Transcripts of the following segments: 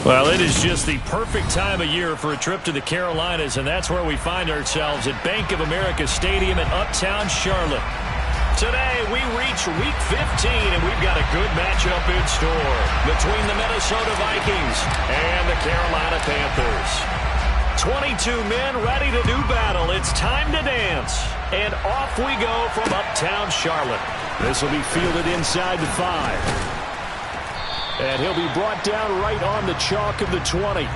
Well, it is just the perfect time of year for a trip to the Carolinas, and that's where we find ourselves at Bank of America Stadium in Uptown Charlotte. Today, we reach Week 15, and we've got a good matchup in store between the Minnesota Vikings and the Carolina Panthers. 22 men ready to do battle. It's time to dance. And off we go from Uptown Charlotte. This will be fielded inside the 5. And he'll be brought down right on the chalk of the 20.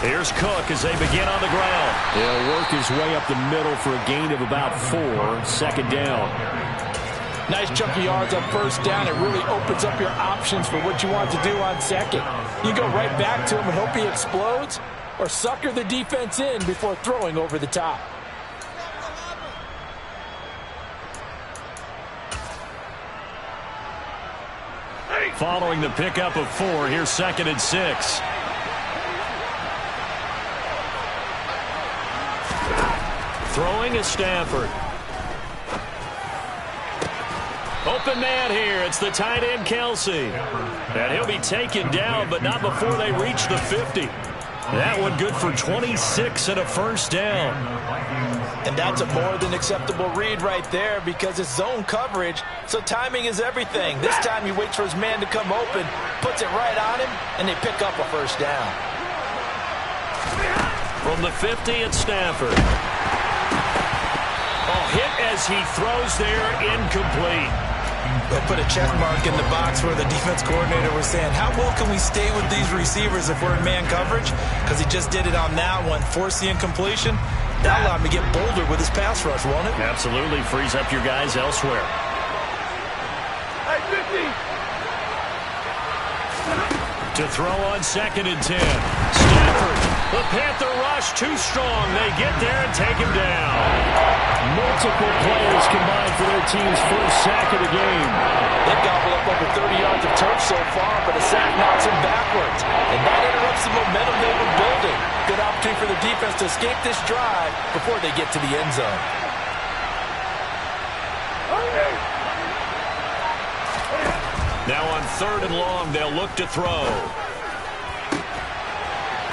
Here's Cook as they begin on the ground. He'll work his way up the middle for a gain of about 4. Second down. Nice chunk of yards on first down. It really opens up your options for what you want to do on second. You go right back to him and hope he explodes, or sucker the defense in before throwing over the top. Following the pickup of 4, here's 2nd and 6. Throwing is Stafford. Open man here. It's the tight end, Kelsey. And he'll be taken down, but not before they reach the 50. That one good for 26 and a first down. And that's a more than acceptable read right there because it's zone coverage, so timing is everything. This time he waits for his man to come open, puts it right on him, and they pick up a first down. From the 50, it's Stafford. Hit as he throws there, incomplete. They'll put a check mark in the box where the defense coordinator was saying, how well can we stay with these receivers if we're in man coverage? Because he just did it on that one, forced the incompletion. That allowed him to get bolder with his pass rush, won't it? Absolutely, frees up your guys elsewhere. To throw on 2nd and 10. Stafford, the Panther rush, too strong. They get there and take him down. Multiple players combined for their team's first sack of the game. They've gobbled up over 30 yards of turf so far, but a sack knocks them backwards. And that interrupts the momentum they were building. Good opportunity for the defense to escape this drive before they get to the end zone. Now on 3rd and long, they'll look to throw.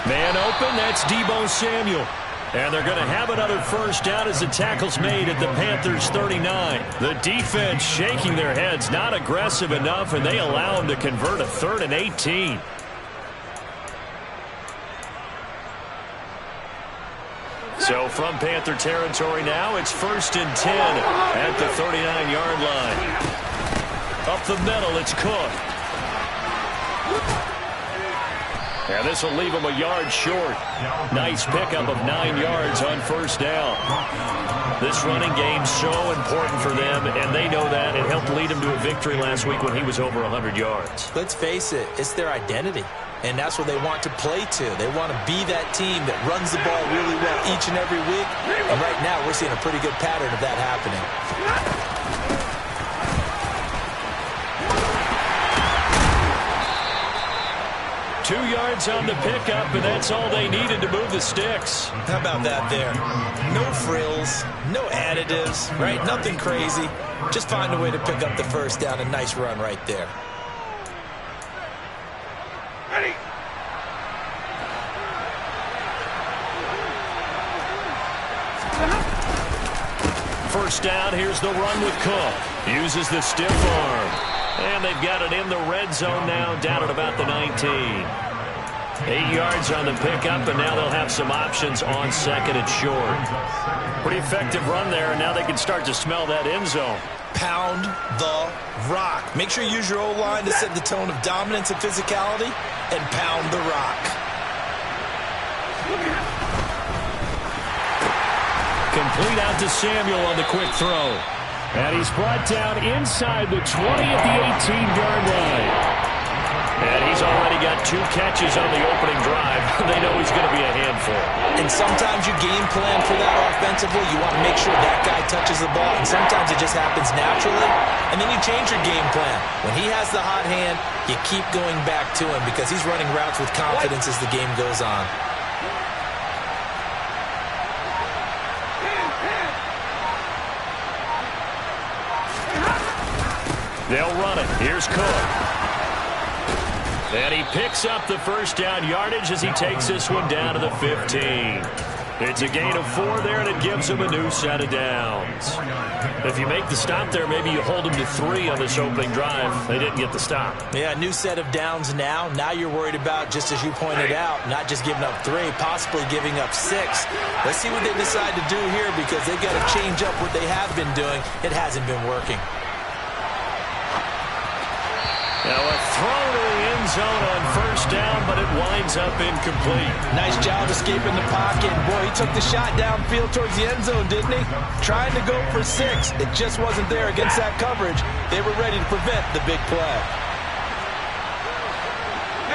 Man open, that's Deebo Samuel. And they're going to have another first down as the tackle's made at the Panthers' 39. The defense shaking their heads, not aggressive enough, and they allow them to convert a 3rd and 18. So from Panther territory now, it's 1st and 10 at the 39-yard line. Up the middle, it's Cook. And this will leave him a yard short. Nice pickup of 9 yards on first down. This running game's so important for them, and they know that. It helped lead him to a victory last week when he was over 100 yards. Let's face it, it's their identity. And that's what they want to play to. They want to be that team that runs the ball really well each and every week. And right now, we're seeing a pretty good pattern of that happening. 2 yards on the pickup, and that's all they needed to move the sticks. How about that there? No frills, no additives, right? Nothing crazy. Just find a way to pick up the first down. A nice run right there. Ready. First down, here's the run with Cook. Uses the stiff arm. And they've got it in the red zone now, down at about the 19. 8 yards on the pickup, and now they'll have some options on 2nd and short. Pretty effective run there, and now they can start to smell that end zone. Pound the rock. Make sure you use your O-line to set the tone of dominance and physicality, and pound the rock. Complete out to Samuel on the quick throw. And he's brought down inside the 20 at the 18-yard line. And he's already got 2 catches on the opening drive. They know he's going to be a handful. And sometimes you game plan for that offensively. You want to make sure that guy touches the ball, and sometimes it just happens naturally, and then you change your game plan. When he has the hot hand, you keep going back to him because he's running routes with confidence as the game goes on. They'll run it. Here's Cook. And he picks up the first down yardage as he takes this one down to the 15. It's a gain of 4 there, and it gives him a new set of downs. If you make the stop there, maybe you hold him to 3 on this opening drive. They didn't get the stop. Yeah, new set of downs now. Now you're worried about, just as you pointed out, not just giving up 3, possibly giving up 6. Let's see what they decide to do here because they've got to change up what they have been doing. It hasn't been working. Now a throw to the end zone on first down, but it winds up incomplete. Nice job escaping the pocket. Boy, he took the shot downfield towards the end zone, didn't he? Trying to go for 6. It just wasn't there against that coverage. They were ready to prevent the big play.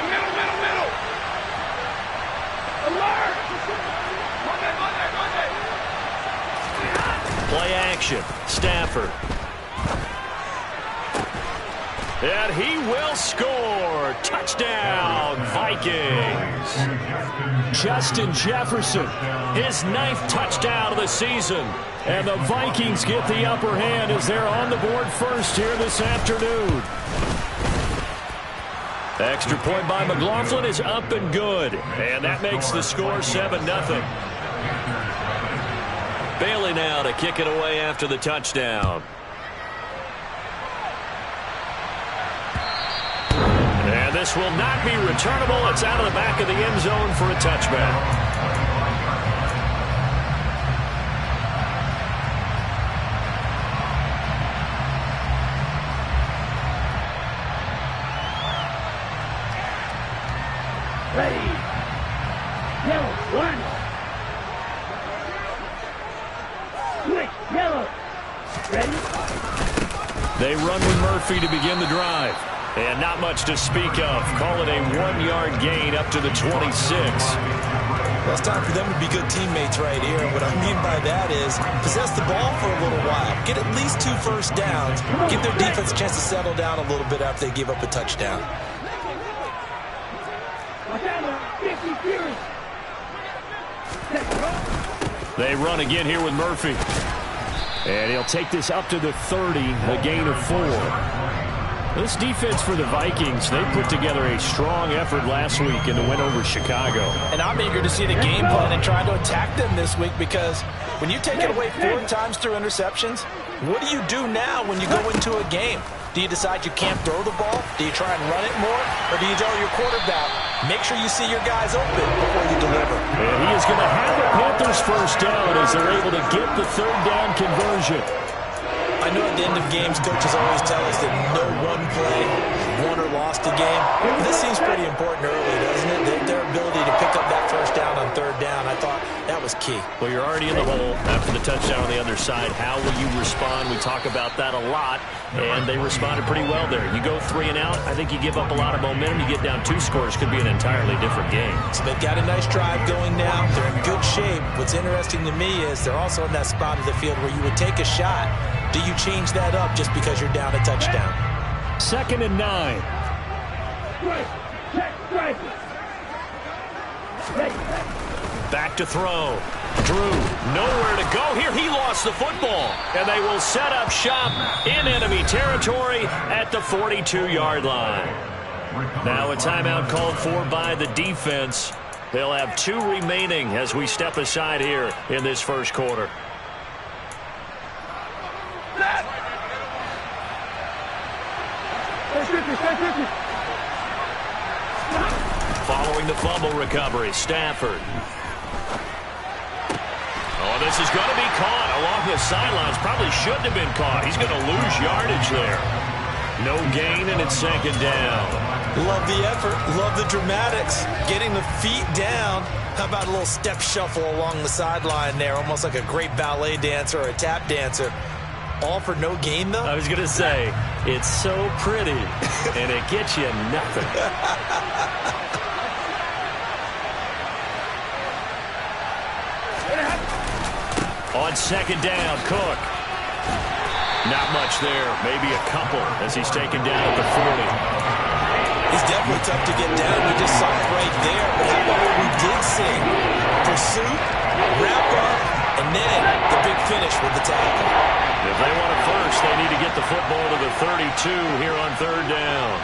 Middle. Alert! Play action. Stafford. And he will score. Touchdown, Vikings. Justin Jefferson, his 9th touchdown of the season. And the Vikings get the upper hand as they're on the board first here this afternoon. Extra point by McLaughlin is up and good. And that makes the score 7-0. Bailey now to kick it away after the touchdown. And this will not be returnable. It's out of the back of the end zone for a touchback. Ready. Yellow, 1. Switch, yellow. Ready. They run with Murphy to begin the drive. And not much to speak of. Call it a 1-yard gain up to the 26. Well, it's time for them to be good teammates right here. And what I mean by that is possess the ball for a little while. Get at least 2 first downs. Give their defense a chance to settle down a little bit after they give up a touchdown. They run again here with Murphy. And he'll take this up to the 30, a gain of 4. This defense for the Vikings, they put together a strong effort last week in the win over Chicago. And I'm eager to see the game plan and try to attack them this week because when you take it away 4 times through interceptions, what do you do now when you go into a game? Do you decide you can't throw the ball? Do you try and run it more? Or do you tell your quarterback, make sure you see your guys open before you deliver? And he is going to have the Panthers first down as they're able to get the 3rd down conversion. I know at the end of games, coaches always tell us that no one play won or lost a game. This seems pretty important early, doesn't it? Their ability to pick up that first down on 3rd down, I thought that was key. Well, you're already in the hole after the touchdown on the other side. How will you respond? We talk about that a lot, and they responded pretty well there. You go 3 and out, I think you give up a lot of momentum. You get down 2 scores, could be an entirely different game. So they've got a nice drive going now. They're in good shape. What's interesting to me is they're also in that spot of the field where you would take a shot. Do you change that up just because you're down a touchdown? 2nd and 9. Back to throw. Drew, nowhere to go here. He lost the football. And they will set up shop in enemy territory at the 42-yard line. Now a timeout called for by the defense. They'll have 2 remaining as we step aside here in this first quarter. Following the fumble recovery, Stafford. Oh, this is going to be caught along the sidelines. Probably shouldn't have been caught. He's going to lose yardage there. No gain, and it's 2nd down. Love the effort. Love the dramatics. Getting the feet down. How about a little step shuffle along the sideline there? Almost like a great ballet dancer or a tap dancer. All for no gain, though? I was going to say, It's so pretty, and it gets you nothing. On second down, Cook. Not much there. Maybe a couple as he's taken down at the 40. He's definitely tough to get down. We just saw it right there. But how about what we did see? Pursuit, wrap up, and then the big finish with the tackle. If they want it first, they need to get the football to the 32 here on third down.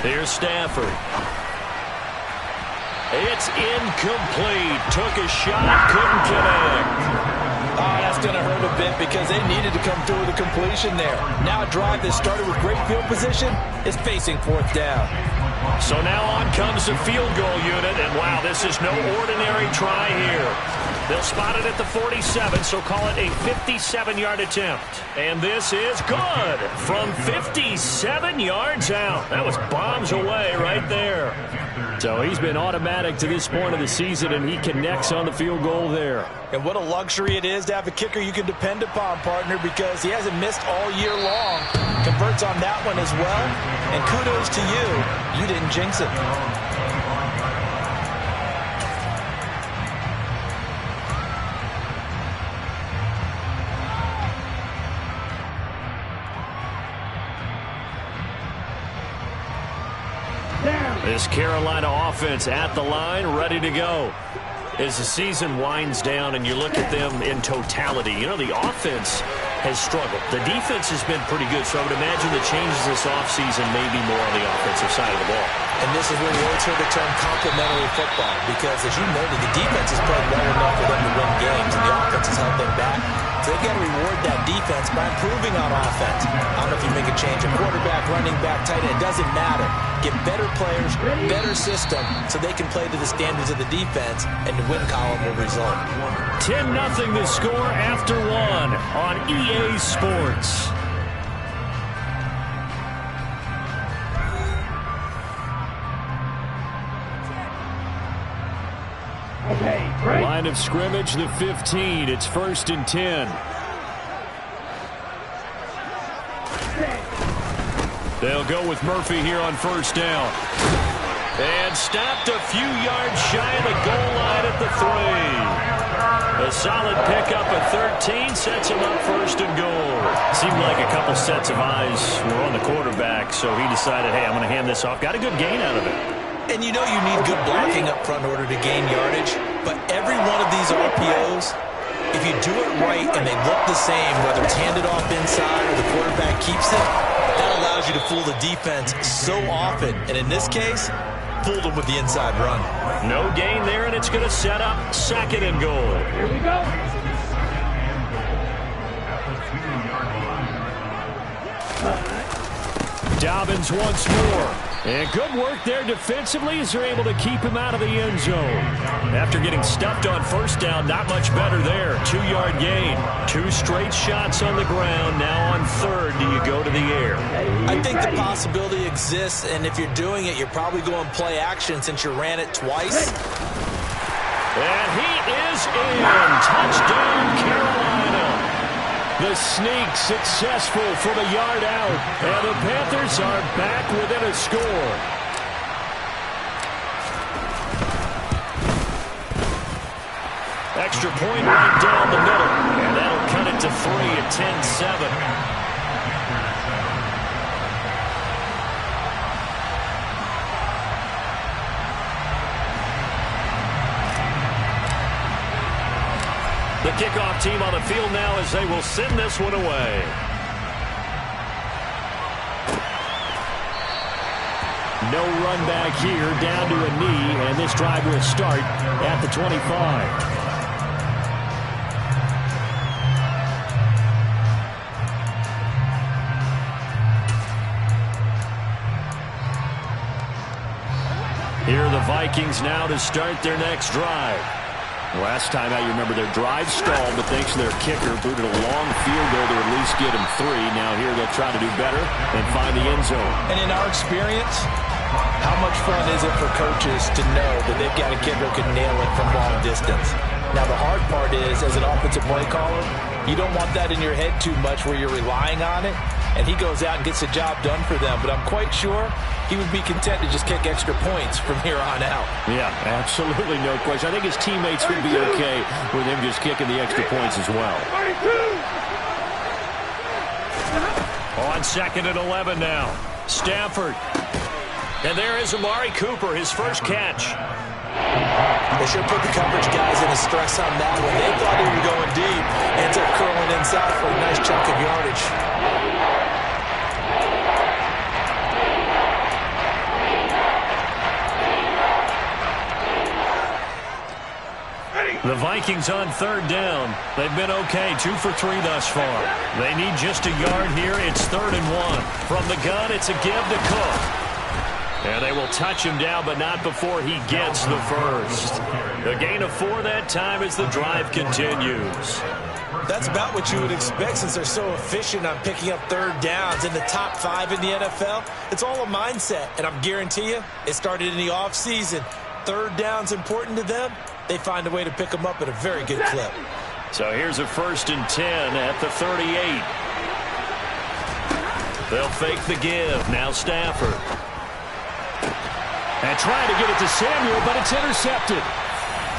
Here's Stafford. It's incomplete. Took a shot, couldn't connect. Oh, that's going to hurt a bit because they needed to come through with a completion there. Now a drive that started with great field position is facing fourth down. So now on comes the field goal unit, and wow, this is no ordinary try here. They'll spot it at the 47, so call it a 57-yard attempt. And this is good from 57 yards out. That was bombs away right there. So he's been automatic to this point of the season, and he connects on the field goal there. And what a luxury it is to have a kicker you can depend upon, partner, because he hasn't missed all year long. Converts on that one as well. And kudos to you. You didn't jinx it. This Carolina offense at the line, ready to go. As the season winds down and you look at them in totality, you know, the offense has struggled. The defense has been pretty good, so I would imagine the changes this offseason may be more on the offensive side of the ball. And this is where you always hear the term complementary football, because as you noted, the defense has played well enough for them to win games, and the offense has held them back. So they've got to reward that defense by improving on offense. I don't know if you make a change of quarterback, running back, tight end. It doesn't matter. Get better players, better system, so they can play to the standards of the defense, and the win column will result. 10-0 the score after one on EA Sports. Line of scrimmage, the 15. It's 1st and 10. They'll go with Murphy here on first down. And stopped a few yards shy of the goal line at the 3. A solid pickup at 13 sets him up 1st and goal. Seemed like a couple sets of eyes were on the quarterback, so he decided, hey, I'm going to hand this off. Got a good gain out of it. And you know you need good blocking up front in order to gain yardage. But every one of these RPOs, if you do it right and they look the same, whether it's handed off inside or the quarterback keeps it, that allows you to fool the defense so often. And in this case, fooled them with the inside run. No gain there, and it's going to set up 2nd and goal. Here we go. Dobbins once more. And good work there defensively as they're able to keep him out of the end zone. After getting stuffed on first down, not much better there. 2-yard gain. 2 straight shots on the ground. Now on third, do you go to the air? I think the possibility exists, and if you're doing it, you're probably going play action since you ran it twice. And he is in. Touchdown, Carolina. The sneak successful from a yard out. And the Panthers are back within a score. Extra point right down the middle. And that'll cut it to 3 at 10-7. The kickoff team on the field now as they will send this one away. No run back here, down to a knee, and this drive will start at the 25. Here are the Vikings now to start their next drive. Last time out, you remember their drive stalled, but thanks to their kicker, booted a long field goal to at least get him 3. Now here they'll try to do better and find the end zone. And in our experience, How much fun is it for coaches to know that they've got a kid who can nail it from long distance? Now, the hard part is, as an offensive play caller, you don't want that in your head too much where you're relying on it, and he goes out and gets the job done for them. But I'm quite sure he would be content to just kick extra points from here on out. Yeah, absolutely no question. I think his teammates would be okay with him just kicking the extra points as well. On 2nd and 11 now. Stafford. And there is Amari Cooper, his first catch. They should put the coverage guys in a stress on that one. They thought they were going deep. Ends up curling inside for a nice chunk of yardage. The Vikings on 3rd down. They've been okay, 2 for 3 thus far. They need just a yard here. It's 3rd and 1. From the gun, it's a give to Cook. And they will touch him down, but not before he gets the first. A gain of 4 that time as the drive continues. That's about what you would expect since they're so efficient on picking up 3rd downs. In the top 5 in the NFL, it's all a mindset. And I'm guarantee you, it started in the offseason. 3rd down's important to them. They find a way to pick them up at a very good clip. So here's a 1st and 10 at the 38. They'll fake the give. Now Stafford. And trying to get it to Samuel, but it's intercepted.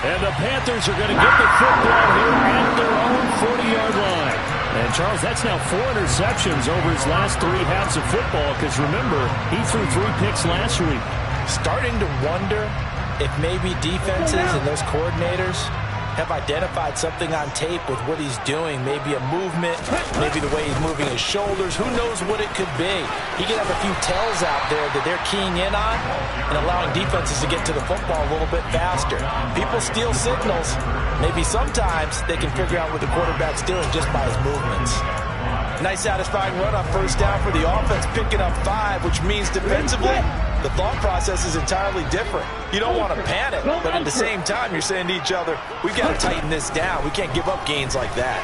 And the Panthers are going to get the football here at their own 40-yard line. And, Charles, that's now 4 interceptions over his last 3 halves of football, because, remember, he threw 3 picks last week. Starting to wonder if maybe defenses and those coordinators have identified something on tape with what he's doing. Maybe a movement, maybe the way he's moving his shoulders. Who knows what it could be? He could have a few tells out there that they're keying in on and allowing defenses to get to the football a little bit faster. People steal signals. Maybe sometimes they can figure out what the quarterback's doing just by his movements. Nice satisfying run on 1st down for the offense, picking up 5, which means defensively, the thought process is entirely different. You don't want to panic, but at the same time, you're saying to each other, we've got to tighten this down. We can't give up gains like that.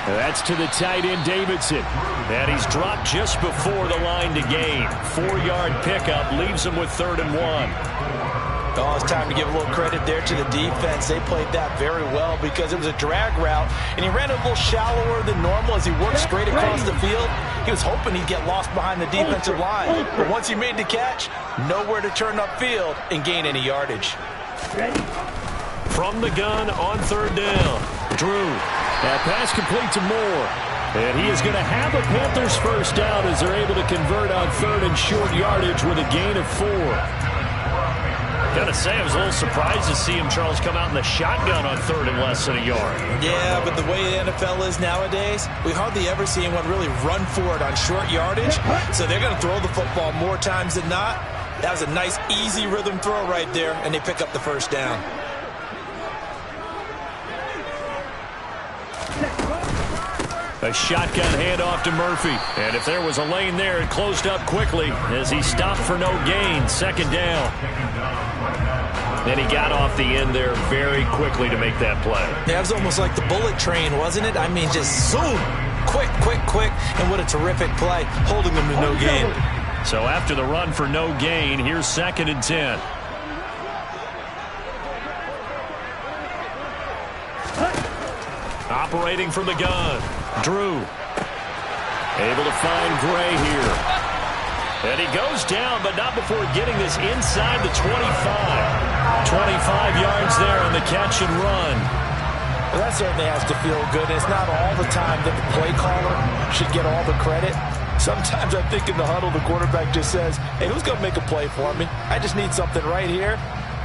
That's to the tight end, Davidson. And he's dropped just before the line to gain. 4-yard pickup leaves him with 3rd and 1. Oh, it's time to give a little credit there to the defense. They played that very well because it was a drag route, and he ran a little shallower than normal as he worked straight across the field. He was hoping he'd get lost behind the defensive line, but once he made the catch, nowhere to turn upfield and gain any yardage. From the gun on 3rd down, Drew. That pass complete to Moore. And he is going to have a Panthers first down as they're able to convert on 3rd and short yardage with a gain of 4. Gotta say, I was a little surprised to see him, Charles, come out in the shotgun on 3rd and less than a yard. Yeah, but the way the NFL is nowadays, we hardly ever see anyone really run for it on short yardage. So they're going to throw the football more times than not. That was a nice, easy rhythm throw right there, and they pick up the first down. A shotgun handoff to Murphy. And if there was a lane there, it closed up quickly as he stopped for no gain. 2nd down. And he got off the end there very quickly to make that play. Yeah, it was almost like the bullet train, wasn't it? I mean, just zoom. Quick, quick, quick. And what a terrific play, holding them to no gain. So after the run for no gain, here's 2nd and 10. Operating from the gun. Drew. Able to find Gray here. And he goes down, but not before getting this inside the 25. 25 yards there on the catch and run. Well, that certainly has to feel good. It's not all the time that the play caller should get all the credit. Sometimes I think in the huddle, the quarterback just says, hey, who's going to make a play for me? I just need something right here.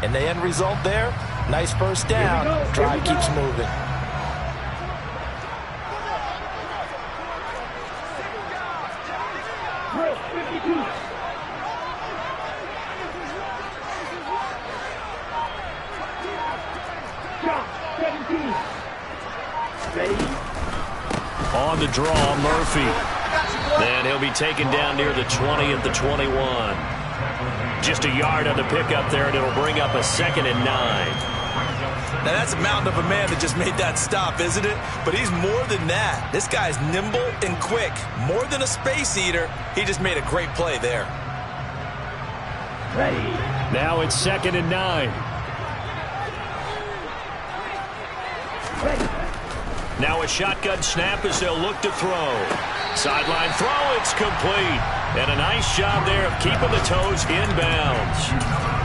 And the end result there, nice first down. Drive keeps moving. On the draw, Murphy. Then he'll be taken down near the 20 at the 21. Just a yard on the pickup there, and it'll bring up a 2nd and 9. Now, that's a mountain of a man that just made that stop, isn't it? But he's more than that. This guy's nimble and quick. More than a space eater, he just made a great play there. Ready. Now it's 2nd and 9. Ready. Now a shotgun snap as they'll look to throw. Sideline throw, it's complete. And a nice job there of keeping the toes inbounds.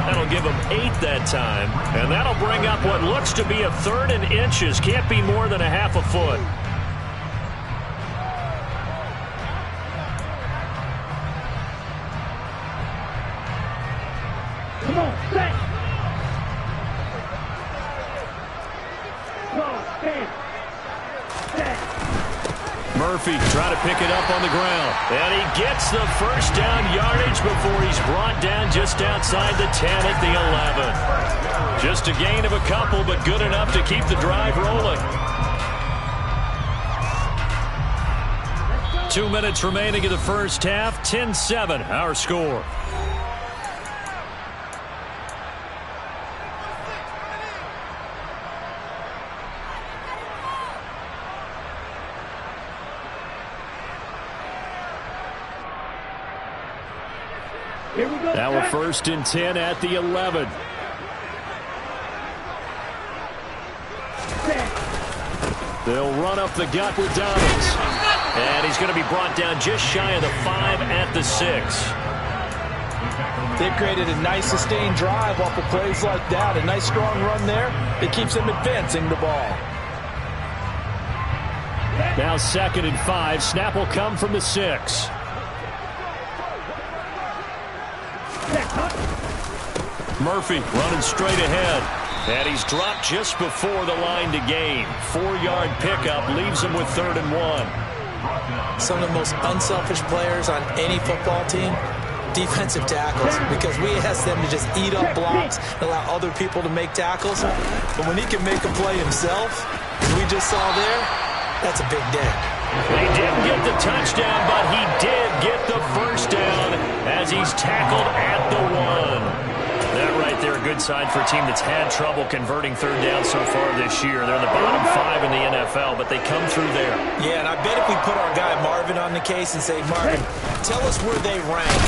That'll give them 8 that time. And that'll bring up what looks to be a 3rd and inches. Can't be more than a half a foot. Come on, set. Go, stand. Set. Murphy trying to pick it up on the ground. And he gets the first down yardage before he's brought down just outside the 10 at the 11. Just a gain of a couple, but good enough to keep the drive rolling. 2 minutes remaining in the first half. 10-7, our score. Here we go. Now a 1st and 10 at the 11. Set. They'll run up the gut with Dobbins. And he's going to be brought down just shy of the 5 at the 6. They've created a nice sustained drive off of plays like that. A nice strong run there. It keeps them advancing the ball. Now 2nd and 5. Snap will come from the 6. Murphy running straight ahead. And he's dropped just before the line to gain. 4-yard pickup leaves him with 3rd and 1. Some of the most unselfish players on any football team, defensive tackles, because we ask them to just eat up blocks and allow other people to make tackles. But when he can make a play himself, as we just saw there, that's a big day. He didn't get the touchdown, but he did get the first down as he's tackled at the 1. That right there, a good sign for a team that's had trouble converting 3rd down so far this year. They're in the bottom 5 in the NFL, but they come through there. Yeah, and I bet if we put our guy Marvin on the case and say, Marvin, tell us where they rank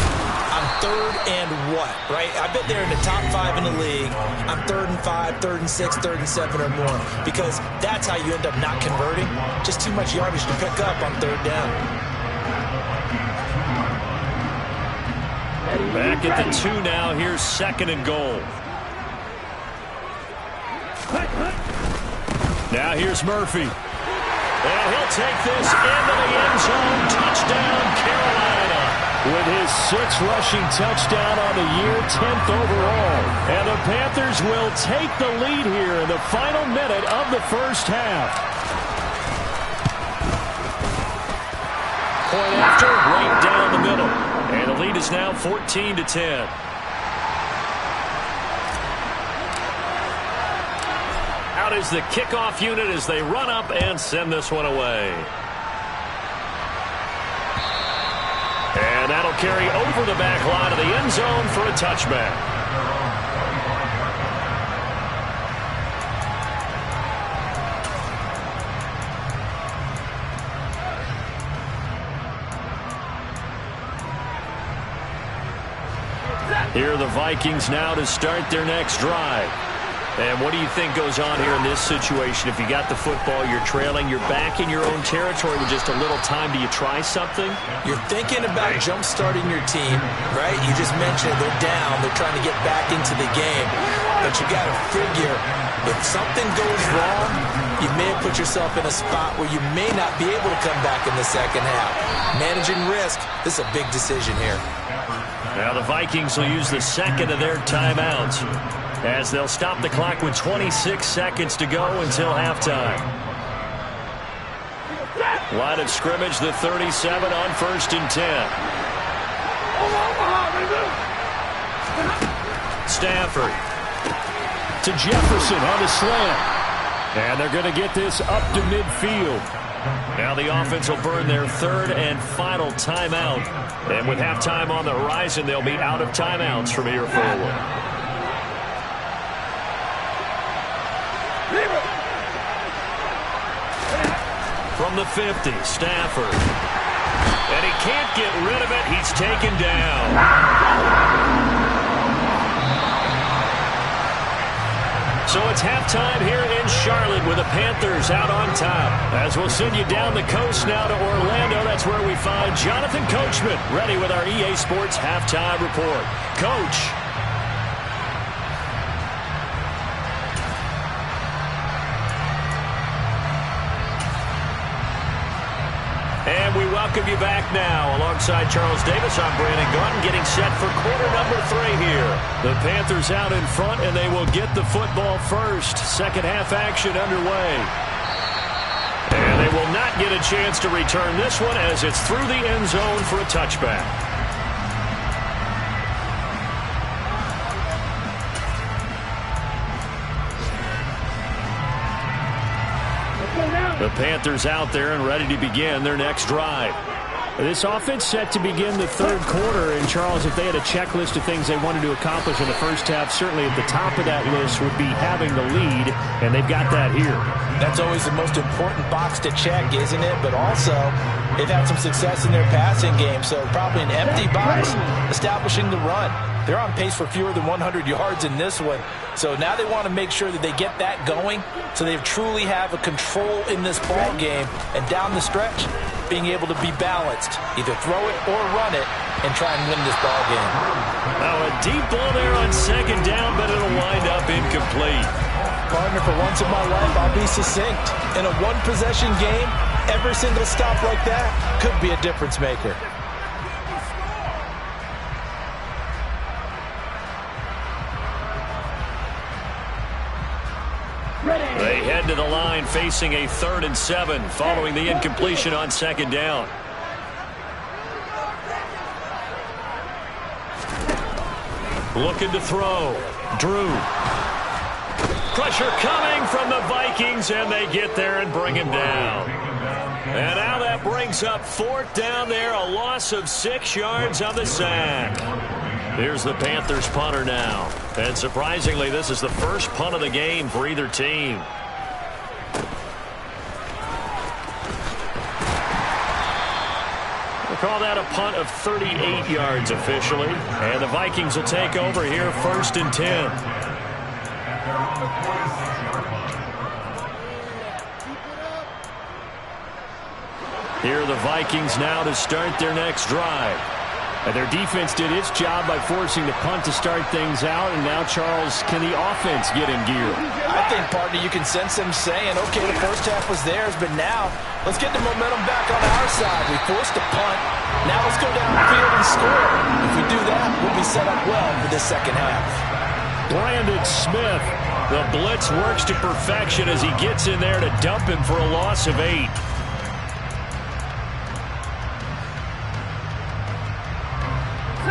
on 3rd and what, right? I bet they're in the top 5 in the league on 3rd and 5, 3rd and 6, 3rd and 7 or more, because that's how you end up not converting. Just too much yardage to pick up on 3rd down. Back at the 2 now. Here's 2nd and goal. Now here's Murphy. And he'll take this into the end zone. Touchdown, Carolina. With his 6th rushing touchdown on the year, 10th overall. And the Panthers will take the lead here in the final minute of the first half. Point after, right down the middle. And the lead is now 14-10. Out is the kickoff unit as they run up and send this one away. And that'll carry over the back line of the end zone for a touchback. Here are the Vikings now to start their next drive. And what do you think goes on here in this situation? If you got the football, you're trailing, you're back in your own territory with just a little time. Do you try something? You're thinking about jump-starting your team, right? You just mentioned they're down. They're trying to get back into the game. But you got to figure, if something goes wrong, you may have put yourself in a spot where you may not be able to come back in the second half. Managing risk, this is a big decision here. Now the Vikings will use the 2nd of their timeouts as they'll stop the clock with 26 seconds to go until halftime. Line of scrimmage, the 37 on 1st and 10. Stafford to Jefferson on the slant. And they're going to get this up to midfield. Now the offense will burn their 3rd and final timeout. And with halftime on the horizon, they'll be out of timeouts from here forward. From the 50, Stafford. And he can't get rid of it. He's taken down. So it's halftime here in Charlotte with the Panthers out on top. As we'll send you down the coast now to Orlando, that's where we find Jonathan Coachman ready with our EA Sports halftime report. Coach. And we welcome you back now. Alongside Charles Davis, I'm Brandon Gaudin, getting set for quarter number 3 here. The Panthers out in front, and they will get the football first. Second half action underway. And they will not get a chance to return this one as it's through the end zone for a touchback. The Panthers out there and ready to begin their next drive. This offense set to begin the third quarter. And, Charles, if they had a checklist of things they wanted to accomplish in the first half, certainly at the top of that list would be having the lead, and they've got that here. That's always the most important box to check, isn't it? But also, they've had some success in their passing game, so probably an empty box establishing the run. They're on pace for fewer than 100 yards in this one. So now they want to make sure that they get that going so they truly have a control in this ball game. And down the stretch, being able to be balanced. Either throw it or run it and try and win this ball game. Now a deep ball there on second down, but it'll wind up incomplete. Partner, for once in my life, I'll be succinct. In a one-possession game, every single stop like that could be a difference maker. They head to the line facing a 3rd and 7 following the incompletion on second down. Looking to throw. Drew. Pressure coming from the Vikings, and they get there and bring him down. And now that brings up 4th down there, a loss of 6 yards on the sack. Here's the Panthers punter now. And surprisingly, this is the first punt of the game for either team. We'll call that a punt of 38 yards officially. And the Vikings will take over here 1st and 10. Here are the Vikings now to start their next drive. And their defense did its job by forcing the punt to start things out. And now, Charles, can the offense get in gear? I think, partner, you can sense them saying, okay, the first half was theirs, but now let's get the momentum back on our side. We forced a punt. Now let's go downfield and score. If we do that, we'll be set up well for this second half. Brandon Smith, the blitz works to perfection as he gets in there to dump him for a loss of 8.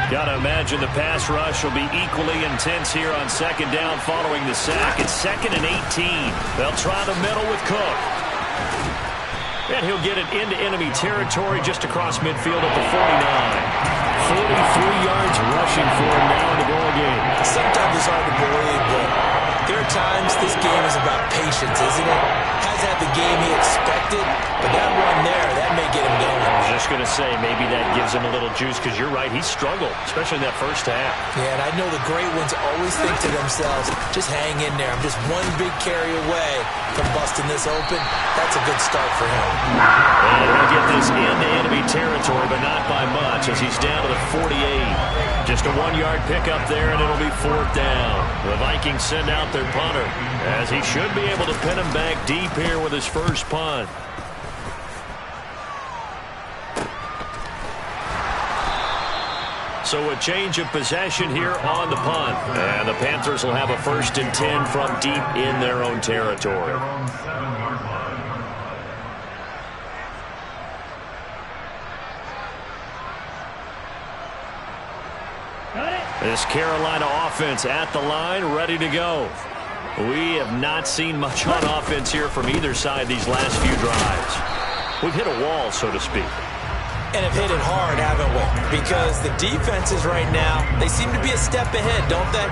Got to imagine the pass rush will be equally intense here on second down following the sack. It's 2nd and 18. They'll try the middle with Cook. And he'll get it into enemy territory just across midfield at the 49. 43 yards rushing for him now in the ball game. Sometimes it's hard to believe, but there are times this game is about patience, isn't it? Has had the game he expected, but that run there, that may get him going. I was just going to say, maybe that gives him a little juice, because you're right, he struggled, especially in that first half. Yeah, and I know the great ones always think to themselves, just hang in there. I'm just one big carry away from busting this open. That's a good start for him. And he'll get this into enemy territory, but not by much, as he's down to the 48. Just a 1-yard pickup there, and it'll be 4th down. The Vikings send out their punter, as he should be able to pin him back deep here with his first punt. So a change of possession here on the punt. And the Panthers will have a 1st and 10 from deep in their own territory. This Carolina offense at the line, ready to go. We have not seen much on offense here from either side these last few drives. We've hit a wall, so to speak. And have hit it hard, haven't we? Because the defenses right now, they seem to be a step ahead, don't they?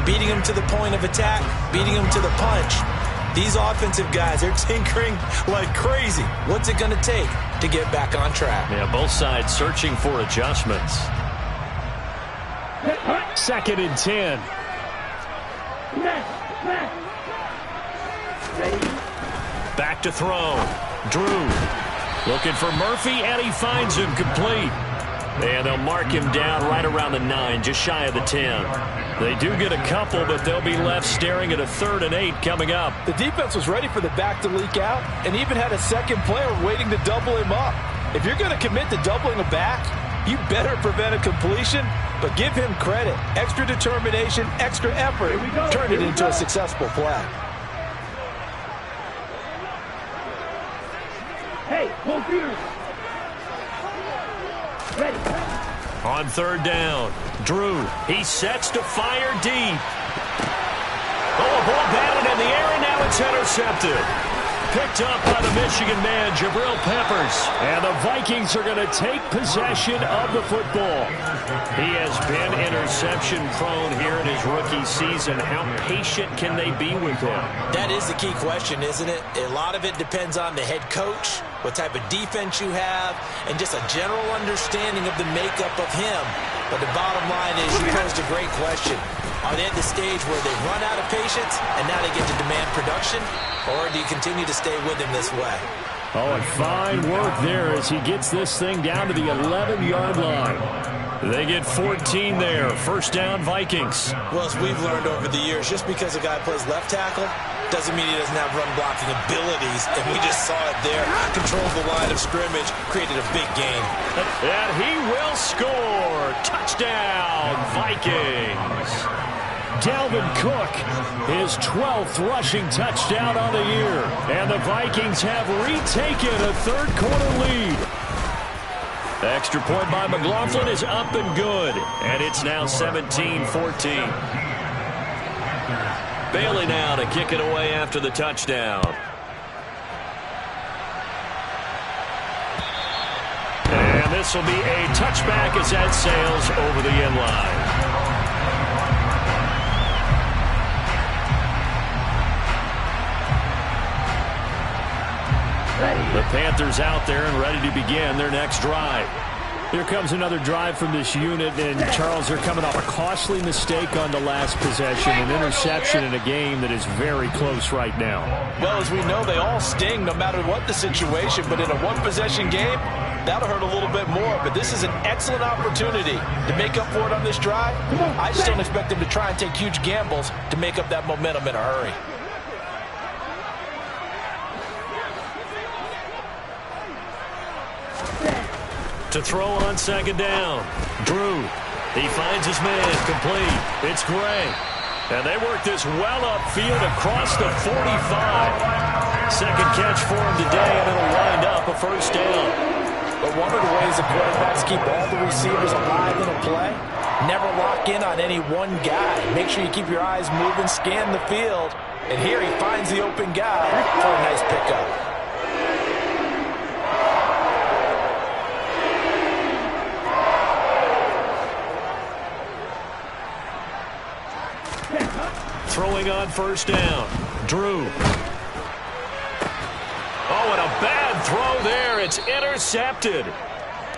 Beating them to the point of attack, beating them to the punch. These offensive guys, they're tinkering like crazy. What's it going to take to get back on track? Yeah, both sides searching for adjustments. 2nd and 10. Ready. Back to throw. Drew looking for Murphy, and he finds him complete. And they'll mark him down right around the 9, just shy of the 10. They do get a couple, but they'll be left staring at a 3rd and 8 coming up. The defense was ready for the back to leak out and even had a second player waiting to double him up. If you're going to commit to doubling a back, you better prevent a completion, but give him credit. Extra determination, extra effort, turned it into a successful play. Hey, computers. Ready. On 3rd down, Drew, he sets to fire deep. Oh, a ball batted in the air, and now it's intercepted. Picked up by the Michigan man, Jabril Peppers. And the Vikings are going to take possession of the football. He has been interception prone here in his rookie season. How patient can they be with him? That is the key question, isn't it? A lot of it depends on the head coach, what type of defense you have, and just a general understanding of the makeup of him. But the bottom line is, you posed a great question. Are they at the stage where they run out of patience and now they get to demand production? Or do you continue to stay with him this way? Oh, and fine work there as he gets this thing down to the 11-yard line. They get 14 there. 1st down, Vikings. Well, as we've learned over the years, just because a guy plays left tackle doesn't mean he doesn't have run-blocking abilities. And we just saw it there. Controlled the line of scrimmage, created a big gain. And he will score. Touchdown, Vikings. Dalvin Cook, his 12th rushing touchdown on the year. And the Vikings have retaken a 3rd quarter lead. The extra point by McLaughlin is up and good. And it's now 17-14. Bailey now to kick it away after the touchdown. And this will be a touchback as that sails over the end line. The Panthers out there and ready to begin their next drive. Here comes another drive from this unit, and Charles, they're coming off a costly mistake on the last possession, an interception in a game that is very close right now. Well, as we know, they all sting no matter what the situation, but in a one-possession game, that'll hurt a little bit more. But this is an excellent opportunity to make up for it on this drive. I just don't expect them to try and take huge gambles to make up that momentum in a hurry. To throw on 2nd down. Drew, he finds his man complete. It's Gray. And they work this well upfield across the 45. 2nd catch for him today, and it'll wind up a 1st down. But one of the ways the quarterbacks keep all the receivers alive in a play, never lock in on any one guy. Make sure you keep your eyes moving, scan the field. And here he finds the open guy for a nice pickup. Throwing on 1st down. Drew. Oh, and a bad throw there. It's intercepted.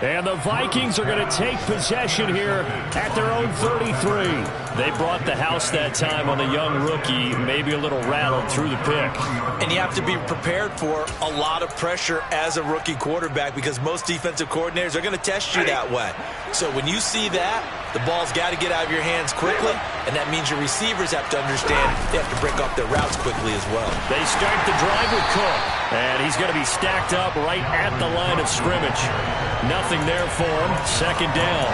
And the Vikings are going to take possession here at their own 33. They brought the house that time on the young rookie, maybe a little rattled through the pick. And you have to be prepared for a lot of pressure as a rookie quarterback because most defensive coordinators are going to test you that way. So when you see that, the ball's got to get out of your hands quickly, and that means your receivers have to understand they have to break off their routes quickly as well. They start the drive with Cook, and he's going to be stacked up right at the line of scrimmage. Nothing there for him. 2nd down.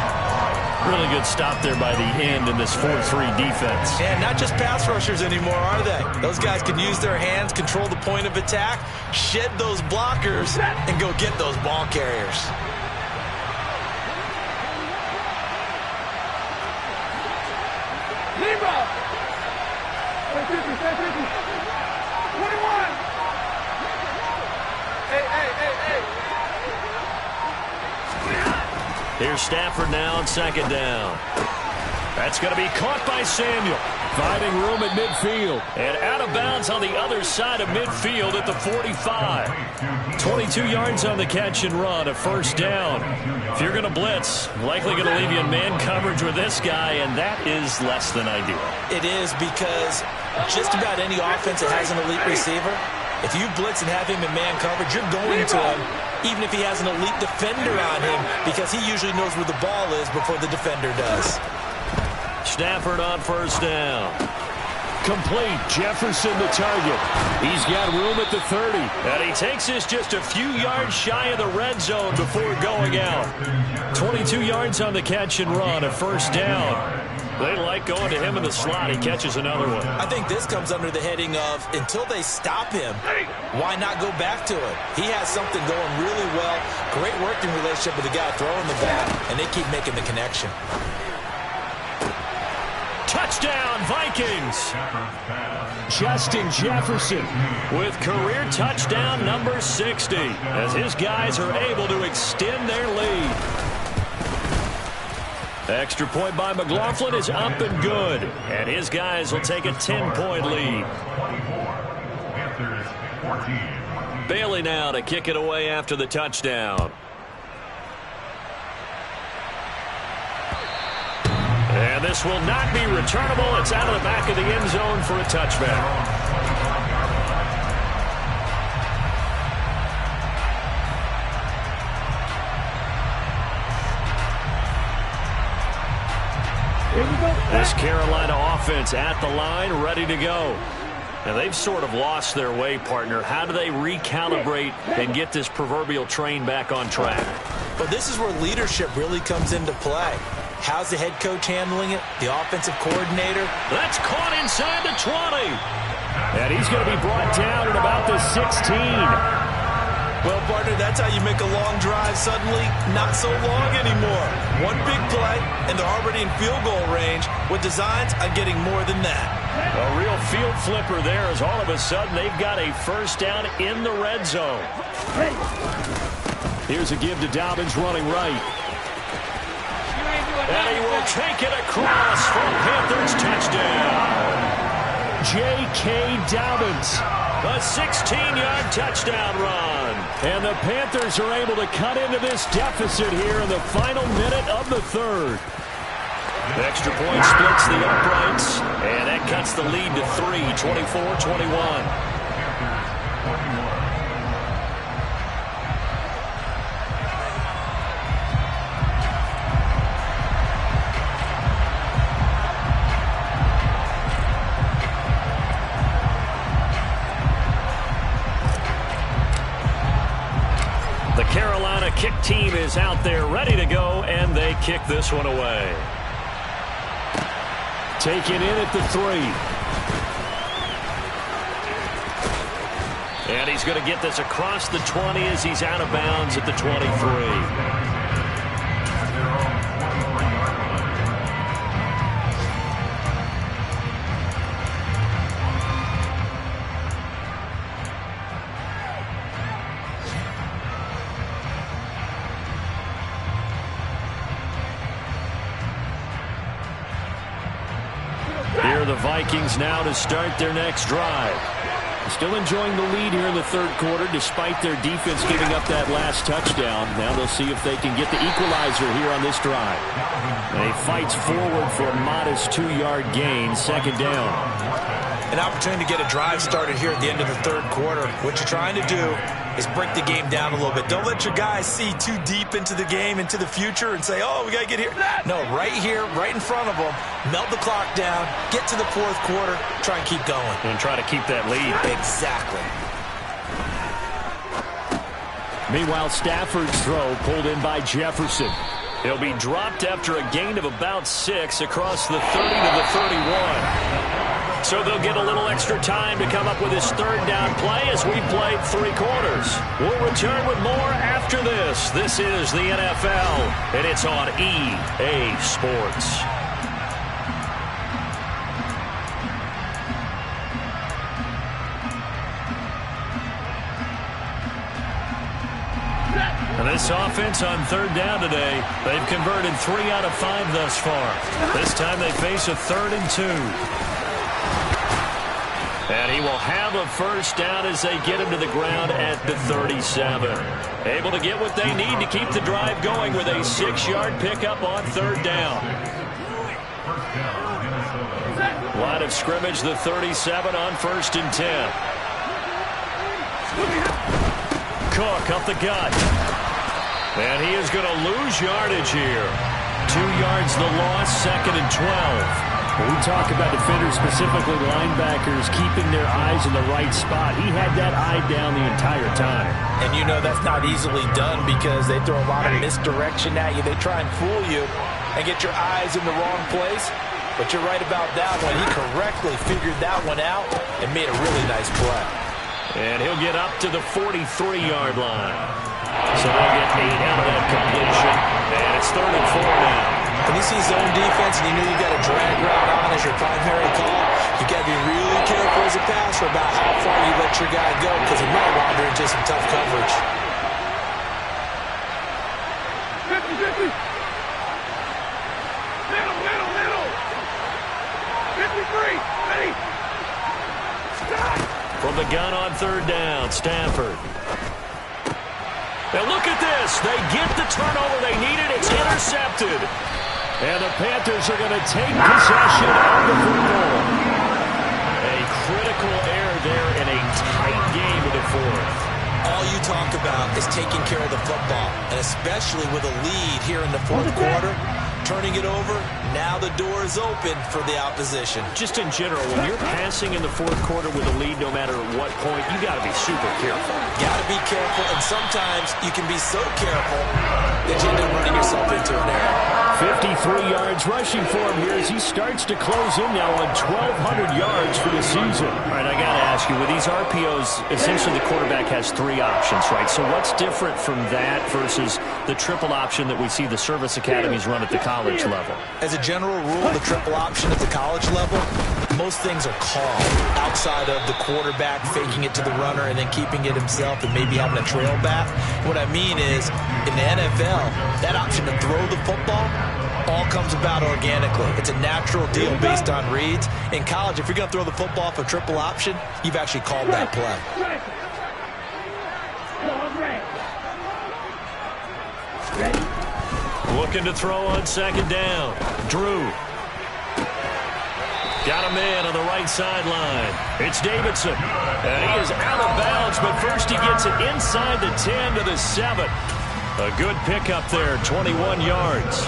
Really good stop there by the end in this 4-3 defense. And not just pass rushers anymore, are they? Those guys can use their hands, control the point of attack, shed those blockers, and go get those ball carriers. Libra! 21! Hey! Here's Stafford now on 2nd down. That's going to be caught by Samuel. Finding room at midfield. And out of bounds on the other side of midfield at the 45. 22 yards on the catch and run, a first down. If you're going to blitz, likely going to leave you in man coverage with this guy, and that is less than ideal. It is, because just about any offense that has an elite receiver, if you blitz and have him in man coverage, you're going to him, even if he has an elite defender on him, because he usually knows where the ball is before the defender does. Stafford on first down. Complete. Jefferson the target. He's got room at the 30. And he takes this just a few yards shy of the red zone before going out. 22 yards on the catch and run, a first down. They like going to him in the slot. He catches another one. I think this comes under the heading of, until they stop him, why not go back to it? He has something going really well. Great working relationship with the guy throwing the ball, and they keep making the connection. Touchdown, Vikings! Justin Jefferson with career touchdown number 60, as his guys are able to extend their lead. Extra point by McLaughlin is up and good, and his guys will take a 10-point lead. Bailey now to kick it away after the touchdown. And this will not be returnable. It's out of the back of the end zone for a touchback. This Carolina offense at the line, ready to go. And they've sort of lost their way, partner. How do they recalibrate and get this proverbial train back on track? Well, this is where leadership really comes into play. How's the head coach handling it? The offensive coordinator? That's caught inside the 20. And he's going to be brought down at about the 16. Well, partner, that's how you make a long drive suddenly not so long anymore. One big play, and they're already in field goal range with designs on getting more than that. A real field flipper there, as all of a sudden they've got a first down in the red zone. Here's a give to Dobbins running right. And he will take it across for a Panthers touchdown. J.K. Dobbins. A 16-yard touchdown run. And the Panthers are able to cut into this deficit here in the final minute of the third. Extra point splits the uprights, and that cuts the lead to 3, 24-21. The Carolina kick team is out there ready to go, and they kick this one away. Taken in at the 3. And he's going to get this across the 20 as he's out of bounds at the 23. Here are the Vikings now to start their next drive. Still enjoying the lead here in the third quarter despite their defense giving up that last touchdown. Now they'll see if they can get the equalizer here on this drive. And he fights forward for a modest 2-yard gain, second down. An opportunity to get a drive started here at the end of the third quarter. What you're trying to do is break the game down a little bit. Don't let your guys see too deep into the game, into the future, and say, oh, we got to get here. No, right here, right in front of them, melt the clock down, get to the fourth quarter, try and keep going. And try to keep that lead. Exactly. Meanwhile, Stafford's throw pulled in by Jefferson. He'll be dropped after a gain of about 6 across the 30 to the 31. So they'll get a little extra time to come up with his third down play as we played 3 quarters. We'll return with more after this. This is the NFL, and it's on EA Sports. And this offense offense on third down today. They've converted 3 out of 5 thus far. This time they face a 3rd and 2. And he will have a first down as they get him to the ground at the 37. Able to get what they need to keep the drive going with a 6-yard pickup on third down. Line of scrimmage, the 37 on 1st and 10. Cook up the gut. And he is going to lose yardage here. 2 yards the loss, 2nd and 12. When we talk about defenders, specifically linebackers, keeping their eyes in the right spot, he had that eye down the entire time. And you know that's not easily done because they throw a lot of misdirection at you. They try and fool you and get your eyes in the wrong place. But you're right about that one. He correctly figured that one out and made a really nice play. And he'll get up to the 43-yard line. So they'll get 8 out of that completion. And it's 3rd and 4 now. When you see zone defense and you know you've got a drag route on as your primary call, you've got to be really careful as a passer about how far you let your guy go because he might wander into some tough coverage. 50-50. Middle. 53. Ready. Stop. From the gun on third down, Stafford. Now look at this. They get the turnover they needed. It's intercepted. And the Panthers are going to take possession of the football. A critical error there in a tight game in the 4th. All you talk about is taking care of the football, and especially with a lead here in the 4th quarter, turning it over, now the door is open for the opposition. Just in general, when you're passing in the 4th quarter with a lead, no matter what point, you got to be super careful. Got to be careful, and sometimes you can be so careful that you end up running yourself into an error. 53 yards rushing for him here as he starts to close in now on 1,200 yards for the season. All right, I got to ask you, with these RPOs, essentially the quarterback has 3 options, right? So what's different from that versus the triple option that we see the service academies run at the college level? As a general rule, the triple option at the college level, most things are called outside of the quarterback faking it to the runner and then keeping it himself and maybe having a trail back. What I mean is, in the NFL, that option to throw the football all comes about organically. It's a natural deal based on reads. In college, if you're going to throw the football for triple option, you've actually called that play. Looking to throw on 2nd down. Drew. Got a man on the right sideline. It's Davidson. And he is out of bounds, but first he gets it inside the 10 to the 7. A good pickup there, 21 yards.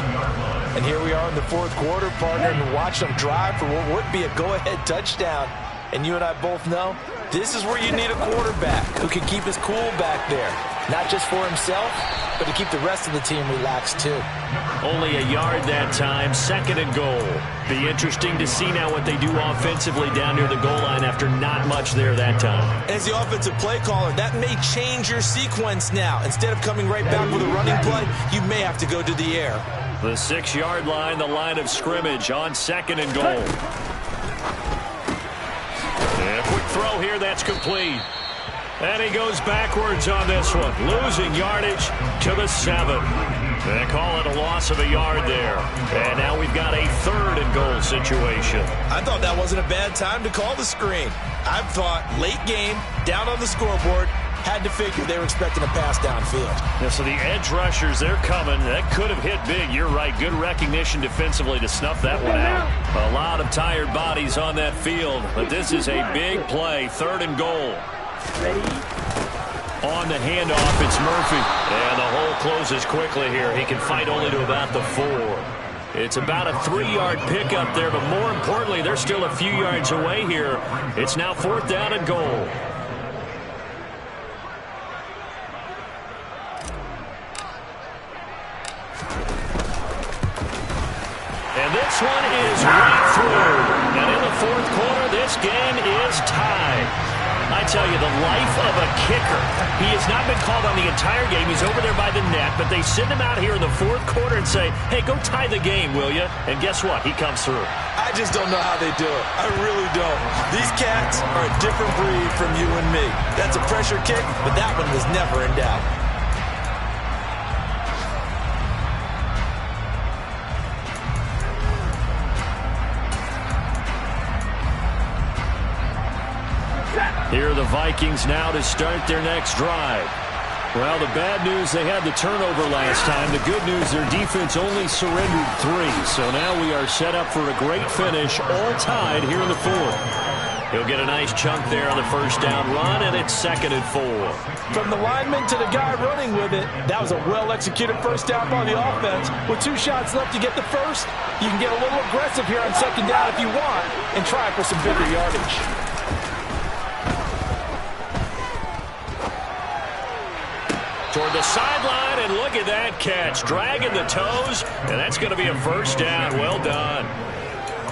And here we are in the 4th quarter, partner, and watch them drive for what would be a go-ahead touchdown. And you and I both know this is where you need a quarterback who can keep his cool back there. Not just for himself, but to keep the rest of the team relaxed too. Only a yard that time, 2nd and goal. Be interesting to see now what they do offensively down near the goal line after not much there that time. As the offensive play caller, that may change your sequence now. Instead of coming right back with a running play, you may have to go to the air. The 6-yard line, the line of scrimmage on 2nd and goal. And a quick throw here, that's complete. And he goes backwards on this one, losing yardage to the 7. They call it a loss of a yard there. And now we've got a 3rd and goal situation. I thought that wasn't a bad time to call the screen. I thought late game, down on the scoreboard, had to figure they were expecting a pass downfield. Yeah, so the edge rushers, they're coming. That could have hit big. You're right. Good recognition defensively to snuff that one out. A lot of tired bodies on that field, but this is a big play. 3rd and goal. On the handoff, it's Murphy. And the hole closes quickly here. He can fight only to about the 4. It's about a 3-yard pickup there, but more importantly, they're still a few yards away here. It's now 4th down and goal. And this one is right through. And in the 4th quarter, this game is tied. I tell you, the life of a kicker. He has not been called on the entire game. He's over there by the net, but they send him out here in the 4th quarter and say, hey, go tie the game, will you? And guess what? He comes through. I just don't know how they do it. I really don't. These cats are a different breed from you and me. That's a pressure kick, but that one was never in doubt. Here are the Vikings now to start their next drive. Well, the bad news, they had the turnover last time. The good news, their defense only surrendered 3. So now we are set up for a great finish, all tied here in the 4th. He'll get a nice chunk there on the first down run, and it's 2nd and 4. From the lineman to the guy running with it, that was a well-executed first down by the offense. With 2 shots left to get the first, you can get a little aggressive here on 2nd down if you want and try for some bigger yardage. Toward the sideline, and look at that catch. Dragging the toes, and that's going to be a first down. Well done.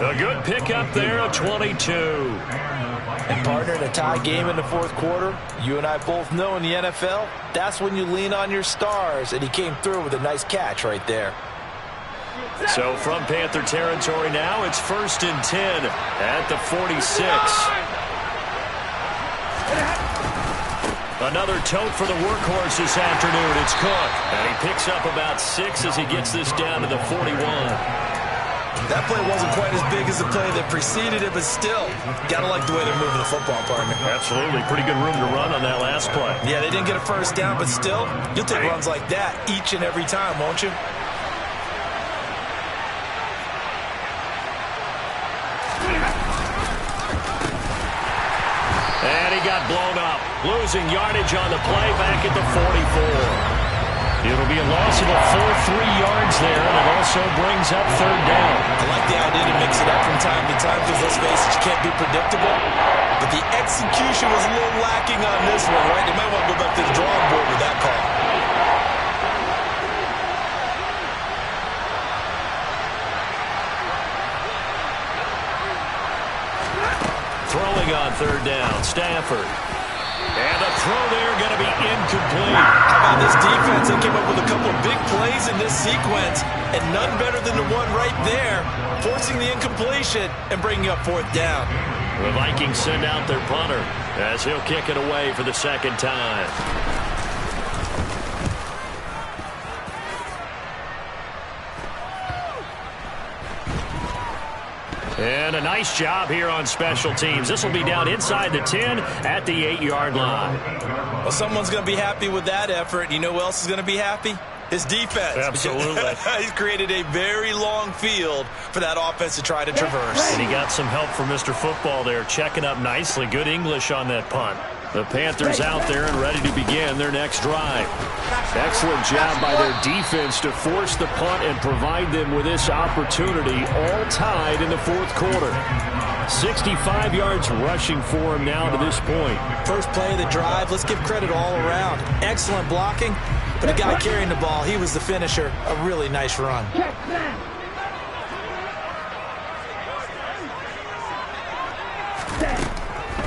A good pickup there of 22. And partner, in a tie game in the 4th quarter, you and I both know in the NFL, that's when you lean on your stars, and he came through with a nice catch right there. So from Panther territory now, it's 1st and 10 at the 46. Another tote for the workhorse this afternoon. It's Cook. And he picks up about 6 as he gets this down to the 41. That play wasn't quite as big as the play that preceded it, but still, gotta like the way they're moving the football, partner. Absolutely. Pretty good room to run on that last play. Yeah, they didn't get a first down, but still, you'll take runs like that each and every time, won't you? And he got blown up. Losing yardage on the play back at the 44. It'll be a loss of a full 3 yards there, and it also brings up 3rd down. I like the idea to mix it up from time to time because, let's face it, you can't be predictable. But the execution was a little lacking on this one, right? They might want to go back to the drawing board with that call. Throwing on 3rd down, Stafford. And the throw there going to be incomplete. How about this defense? They came up with a couple of big plays in this sequence, and none better than the one right there, forcing the incompletion and bringing up 4th down. The Vikings send out their punter as he'll kick it away for the 2nd time. And a nice job here on special teams. This will be down inside the 10 at the 8-yard line. Well, someone's going to be happy with that effort. You know who else is going to be happy? His defense. Absolutely. He's created a very long field for that offense to try to traverse. And he got some help from Mr. Football there, checking up nicely. Good English on that punt. The Panthers out there and ready to begin their next drive. Excellent job by their defense to force the punt and provide them with this opportunity, all tied in the 4th quarter. 65 yards rushing for him now to this point. First play of the drive, let's give credit all around. Excellent blocking, but the guy carrying the ball, he was the finisher. A really nice run.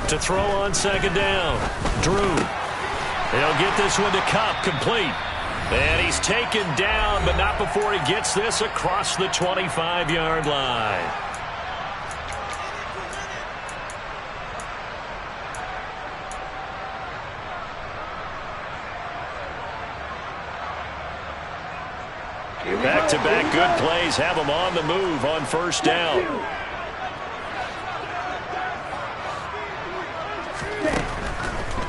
To throw on 2nd down, Drew. He'll get this one to Cup, complete. And he's taken down, but not before he gets this across the 25-yard line. Back-to-back good plays have him on the move on 1st down.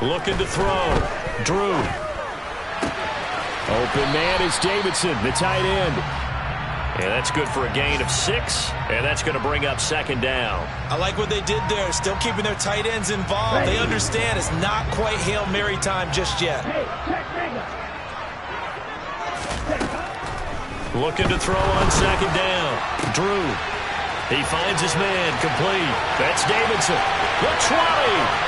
Looking to throw. Drew. Open man is Davidson, the tight end. And that's good for a gain of 6, and that's going to bring up 2nd down. I like what they did there, still keeping their tight ends involved. They understand it's not quite Hail Mary time just yet. Looking to throw on 2nd down. Drew. He finds his man, complete. That's Davidson. The 20.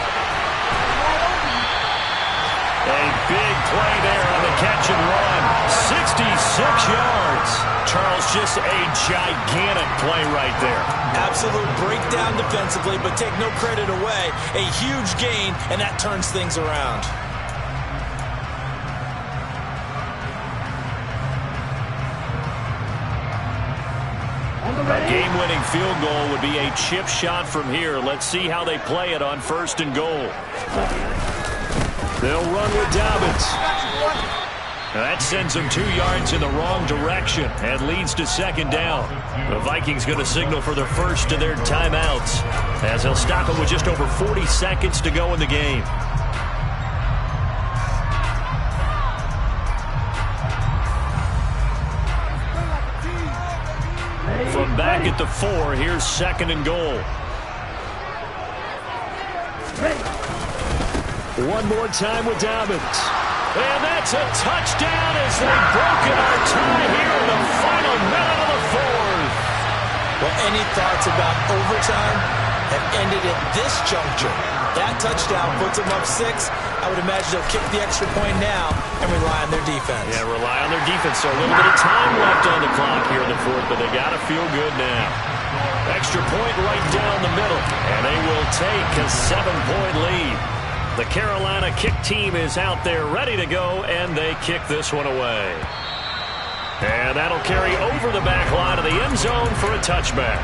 A big play there on the catch and run. 66 yards. Charles, just a gigantic play right there. Absolute breakdown defensively, but take no credit away. A huge gain, and that turns things around. A game-winning field goal would be a chip shot from here. Let's see how they play it on 1st and goal. They'll run with Dobbins. That sends them 2 yards in the wrong direction and leads to second down. The Vikings going to signal for their first of their timeouts as they'll stop it with just over 40 seconds to go in the game. From back at the 4, here's second and goal. One more time with Dobbins. And that's a touchdown as they've broken our tie here in the final minute of the 4th. Well, any thoughts about overtime have ended at this juncture. That touchdown puts them up 6. I would imagine they'll kick the extra point now and rely on their defense. Yeah, rely on their defense. So a little bit of time left on the clock here in the 4th, but they got to feel good now. Extra point right down the middle, and they will take a 7-point lead. The Carolina kick team is out there ready to go, and they kick this one away. And that'll carry over the back line of the end zone for a touchback.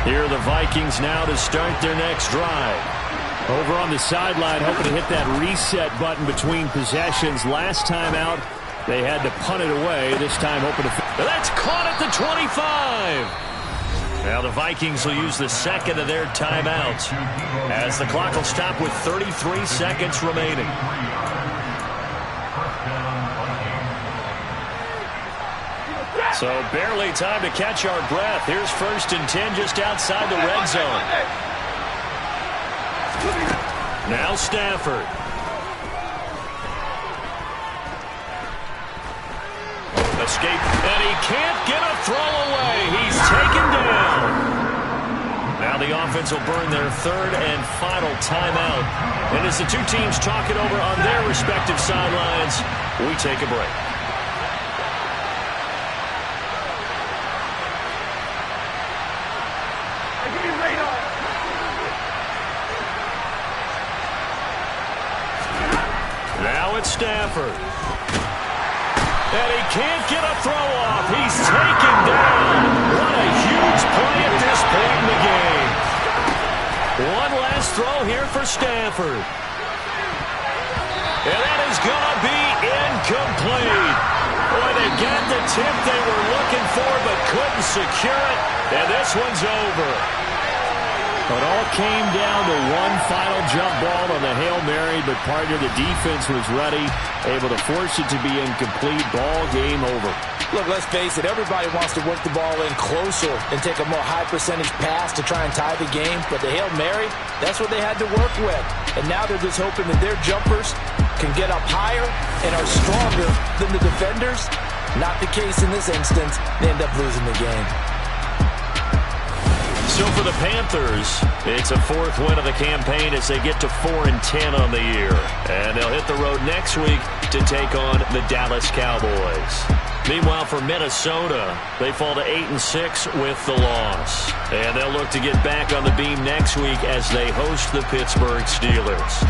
Here are the Vikings now to start their next drive. Over on the sideline, hoping to hit that reset button between possessions. Last time out, they had to punt it away. This time, hoping to... That's caught at the 25. Now the Vikings will use the second of their timeouts as the clock will stop with 33 seconds remaining. So barely time to catch our breath. Here's 1st and 10 just outside the red zone. Now Stafford. Escape, and he can't get a throw away. He's taken down. Now the offense will burn their 3rd and final timeout. And as the two teams talk it over on their respective sidelines, we take a break. Now it's Stafford. And he can't get a throw off. He's taken down. What a huge play at this point in the game. One last throw here for Stafford. And that is going to be incomplete. Boy, they got the tip they were looking for but couldn't secure it. And this one's over. It all came down to one final jump ball on the Hail Mary, but partner, the defense was ready, able to force it to be incomplete. Ball game over. Look, let's face it, everybody wants to work the ball in closer and take a more high-percentage pass to try and tie the game. But the Hail Mary, that's what they had to work with. And now they're just hoping that their jumpers can get up higher and are stronger than the defenders. Not the case in this instance. They end up losing the game. So for the Panthers, it's a 4th win of the campaign as they get to 4-10 on the year. And they'll hit the road next week to take on the Dallas Cowboys. Meanwhile, for Minnesota, they fall to 8-6 with the loss. And they'll look to get back on the beam next week as they host the Pittsburgh Steelers.